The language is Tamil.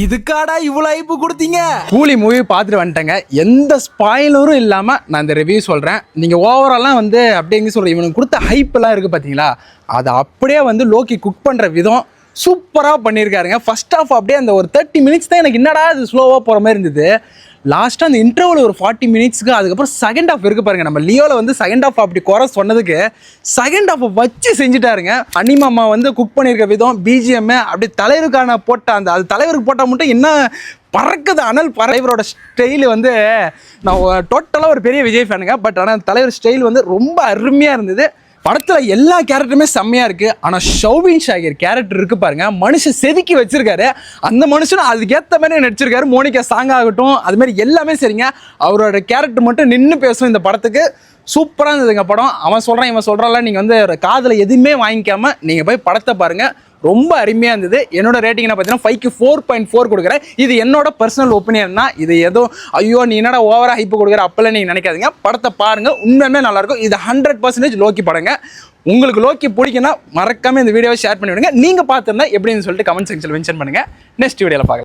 இதுக்காடா இவ்வளவு ஹைப் கொடுத்தீங்க? கூலி மூவி பார்த்துட்டு வந்துட்டேங்க. எந்த ஸ்பாயிலரும் இல்லாமல் நான் இந்த ரிவ்யூ சொல்கிறேன். நீங்கள் ஓவராலாக வந்து அப்படியே சொல்கிறேன், இவனுக்கு கொடுத்த ஹைப்லாம் இருக்குது பார்த்தீங்களா, அதை அப்படியே வந்து லோக்கி குக் பண்ணுற விதம் சூப்பராக பண்ணியிருக்காருங்க. ஃபர்ஸ்ட் ஆஃப் அப்படியே அந்த ஒரு 30 மினிட்ஸ் தான் எனக்கு என்னடா அது ஸ்லோவாக போகிற மாதிரி இருந்தது. லாஸ்ட்டாக அந்த இன்டர்வல் ஒரு 40 மினிட்ஸ்க்கு அதுக்கப்புறம் செகண்ட் ஆஃப் இருக்குது பாருங்கள். நம்ம லியோவில் வந்து செகண்ட் ஆஃப் அப்படி குறை சொன்னதுக்கு செகண்ட் ஆஃப் வச்சு செஞ்சுட்டாருங்க. அனிமாமா வந்து குக் பண்ணியிருக்க விதம், பிஜிஎம் அப்படி தலைவருக்கான போட்ட அந்த அது தலைவருக்கு போட்டால் மட்டும் என்ன பறக்குது அனல். தலைவரோட ஸ்டைல் வந்து நான் டோட்டலாக ஒரு பெரிய விஜய் ஃபேனுங்க. பட் ஆனால் தலைவர் ஸ்டைல் வந்து ரொம்ப அருமையாக இருந்தது. படத்தில் எல்லா கேரக்டருமே செம்மையாக இருக்குது. ஆனால் ஷௌபின் ஷாகிர் கேரக்டர் இருக்குது பாருங்கள், மனுஷன் செதுக்கி வச்சிருக்காரு. அந்த மனுஷனும் அதுக்கேற்ற மாதிரி நடிச்சிருக்காரு. மோனிகா சாங் ஆகட்டும், அது மாதிரி எல்லாமே சரிங்க. அவரோட கேரக்டர் மட்டும் நின்று பேசும் இந்த படத்துக்கு. சூப்பராக இருந்ததுங்க படம். அவன் சொல்கிறான் இவன் சொல்கிறான்ல, நீங்கள் வந்து காதில் எதுவுமே வாங்கிக்காமல் நீங்கள் போய் படத்தை பாருங்கள். ரொம்ப அருமையாக இருந்தது. என்னோட ரேட்டிங் என்ன பார்த்தீங்கன்னா 5க்கு 4.4 கொடுக்குறேன். இது என்னோட பர்சனல் ஒப்பீனியன் தான். இது ஏதோ ஐயோ நீ என்னடா ஓவராக ஹைப்பு கொடுக்குற அப்பெல்லாம் நீங்கள் நினைக்காதீங்க. படத்தை பாருங்கள், உண்மையுமே நல்லாயிருக்கும். இது 100% லோக்கி படங்க. உங்களுக்கு லோக்கி பிடிக்குன்னா மறக்காமல் இந்த வீடியோவை ஷேர் பண்ணி விடுங்க. நீங்கள் பார்த்துருந்தா எப்படின்னு சொல்லிட்டு கமெண்ட் செக்ஷனில் மென்ஷன் பண்ணுங்கள். நெக்ஸ்ட் வீடியோவில் பார்க்கலாம்.